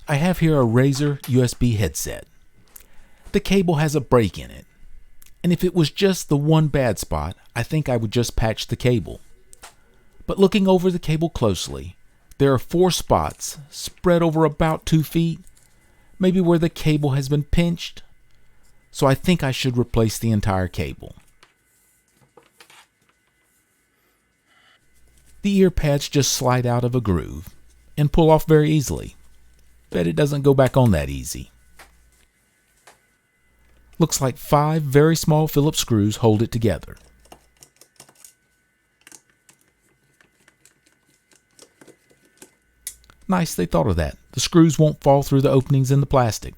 I have here a Razer USB headset. The cable has a break in it, and if it was just the one bad spot, I think I would just patch the cable. But looking over the cable closely, there are 4 spots spread over about 2 feet, maybe where the cable has been pinched, so I think I should replace the entire cable. The ear pads just slide out of a groove and pull off very easily. Bet it doesn't go back on that easy. Looks like 5 very small Phillips screws hold it together. Nice they thought of that. The screws won't fall through the openings in the plastic.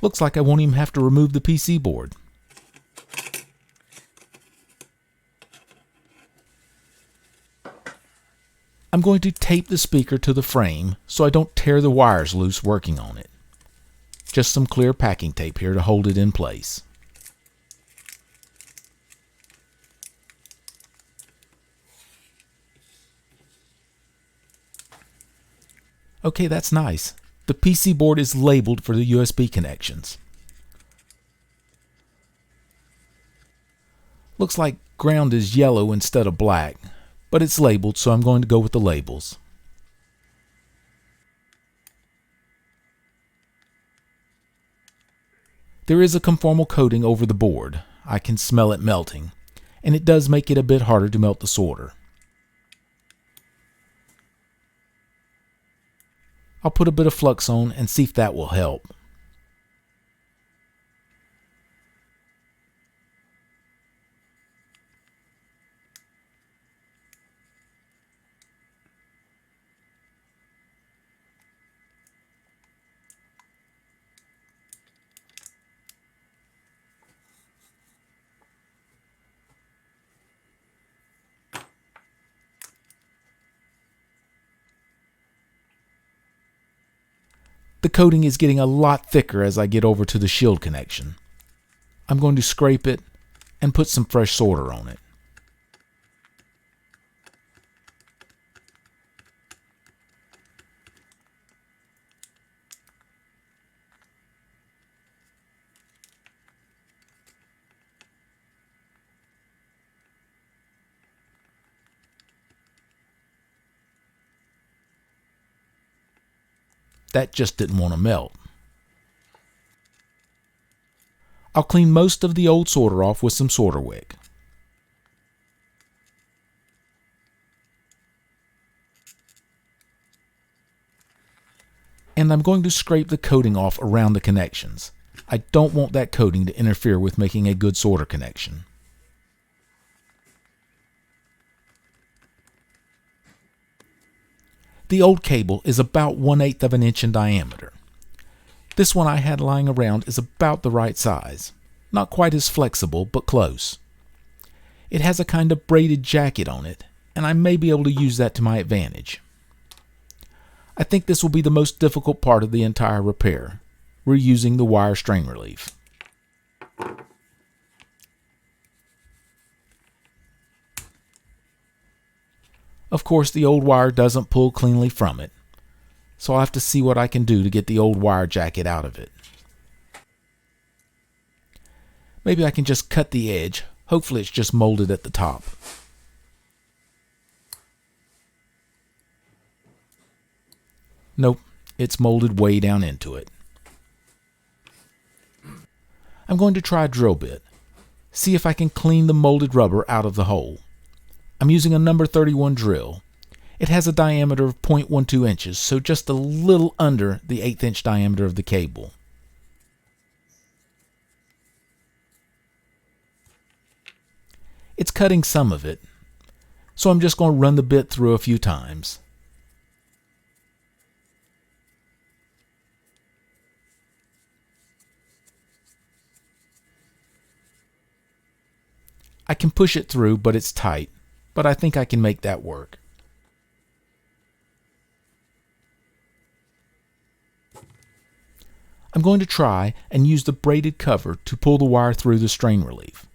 Looks like I won't even have to remove the PC board. I'm going to tape the speaker to the frame so I don't tear the wires loose working on it. Just some clear packing tape here to hold it in place. Okay, that's nice. The PC board is labeled for the USB connections. Looks like ground is yellow instead of black, but it's labeled, so I'm going to go with the labels. There is a conformal coating over the board. I can smell it melting, and it does make it a bit harder to melt the solder. I'll put a bit of flux on and see if that will help. The coating is getting a lot thicker as I get over to the shield connection. I'm going to scrape it and put some fresh solder on it. That just didn't want to melt. I'll clean most of the old solder off with some solder wick. And I'm going to scrape the coating off around the connections. I don't want that coating to interfere with making a good solder connection. The old cable is about 1/8 of an inch in diameter. This one I had lying around is about the right size. Not quite as flexible, but close. It has a kind of braided jacket on it, and I may be able to use that to my advantage. I think this will be the most difficult part of the entire repair, reusing the wire strain relief. Of course, the old wire doesn't pull cleanly from it, so I'll have to see what I can do to get the old wire jacket out of it. Maybe I can just cut the edge. Hopefully it's just molded at the top. Nope, it's molded way down into it. I'm going to try a drill bit, see if I can clean the molded rubber out of the hole. I'm using a number 31 drill. It has a diameter of 0.12 inches, so just a little under the 1/8 inch diameter of the cable. It's cutting some of it, so I'm just going to run the bit through a few times. I can push it through, but it's tight, but I think I can make that work. I'm going to try and use the braided cover to pull the wire through the strain relief.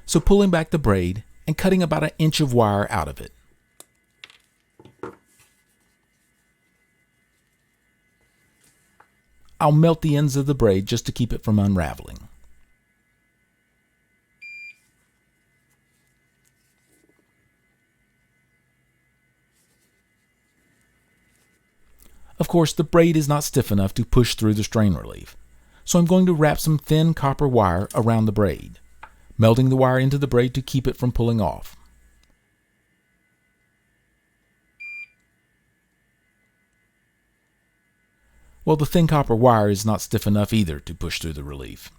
So pulling back the braid and cutting about 1 inch of wire out of it. I'll melt the ends of the braid just to keep it from unraveling. Of course, the braid is not stiff enough to push through the strain relief, so I'm going to wrap some thin copper wire around the braid, melting the wire into the braid to keep it from pulling off. Well, the thin copper wire is not stiff enough either to push through the relief.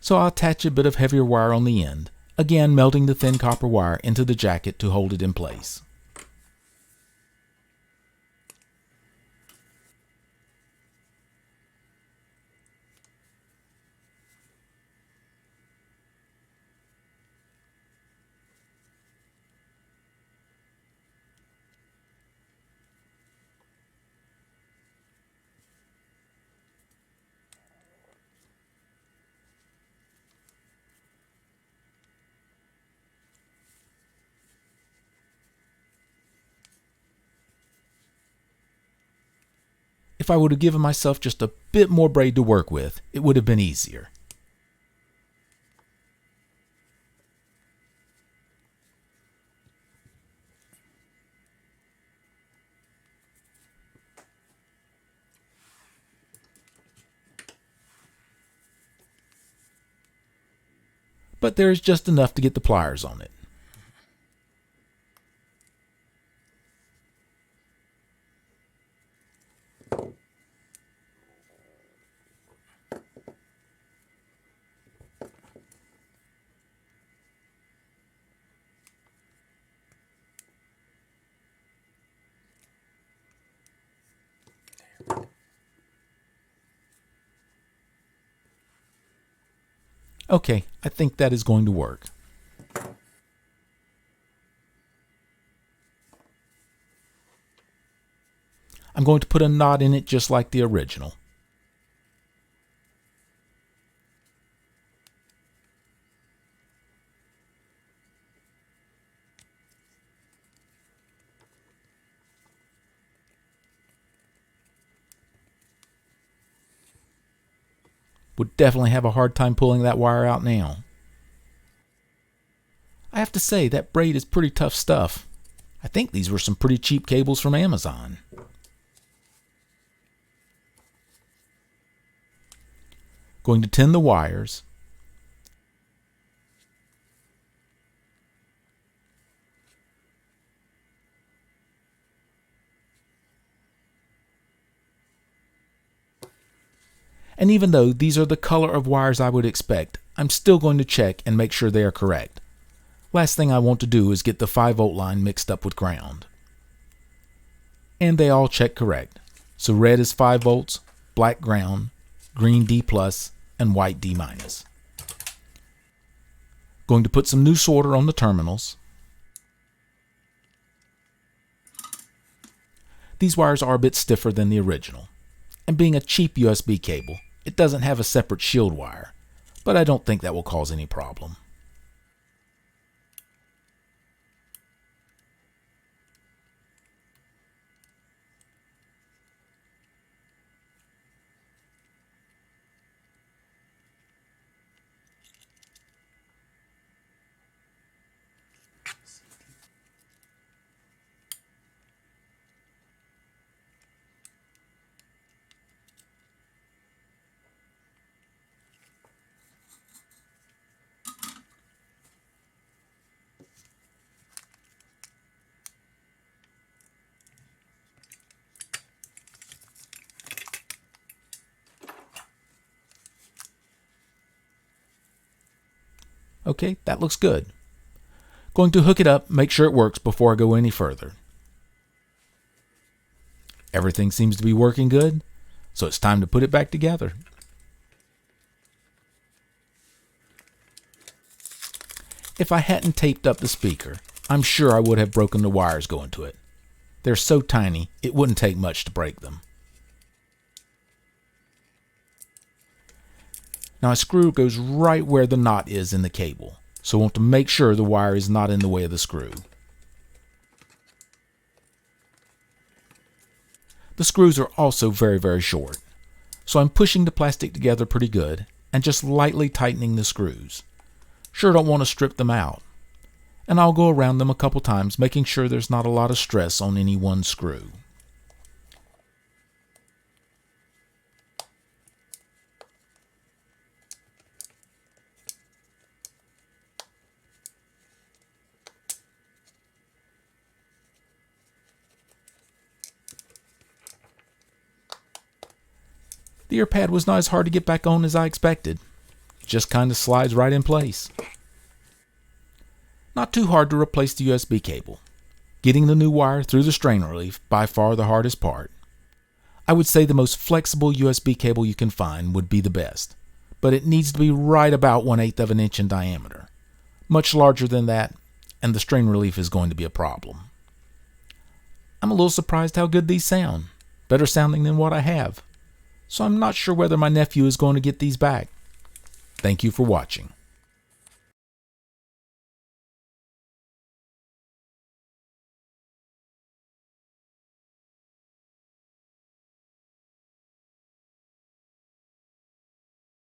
So I'll attach a bit of heavier wire on the end, again melting the thin copper wire into the jacket to hold it in place. If I would have given myself just a bit more braid to work with, it would have been easier. But there is just enough to get the pliers on it. Okay, I think that is going to work. I'm going to put a knot in it just like the original. Would definitely have a hard time pulling that wire out now. I have to say, that braid is pretty tough stuff. I think these were some pretty cheap cables from Amazon. Going to tin the wires. And even though these are the color of wires I would expect, I'm still going to check and make sure they are correct. Last thing I want to do is get the 5-volt line mixed up with ground. And they all check correct. So red is 5 volts, black ground, green D+, and white D-. Going to put some new solder on the terminals. These wires are a bit stiffer than the original. And being a cheap USB cable, it doesn't have a separate shield wire, but I don't think that will cause any problem. Okay, that looks good. Going to hook it up, make sure it works before I go any further. Everything seems to be working good, so it's time to put it back together. If I hadn't taped up the speaker, I'm sure I would have broken the wires going to it. They're so tiny, it wouldn't take much to break them. Now a screw goes right where the knot is in the cable, so I want to make sure the wire is not in the way of the screw. The screws are also very short, so I'm pushing the plastic together pretty good and just lightly tightening the screws. Sure don't want to strip them out. And I'll go around them a couple times, making sure there's not a lot of stress on any one screw. The ear pad was not as hard to get back on as I expected. It just kind of slides right in place. Not too hard to replace the USB cable. Getting the new wire through the strain relief, by far the hardest part. I would say the most flexible USB cable you can find would be the best, but it needs to be right about 1/8 of an inch in diameter. Much larger than that, and the strain relief is going to be a problem. I'm a little surprised how good these sound. Better sounding than what I have. So I'm not sure whether my nephew is going to get these back. Thank you for watching.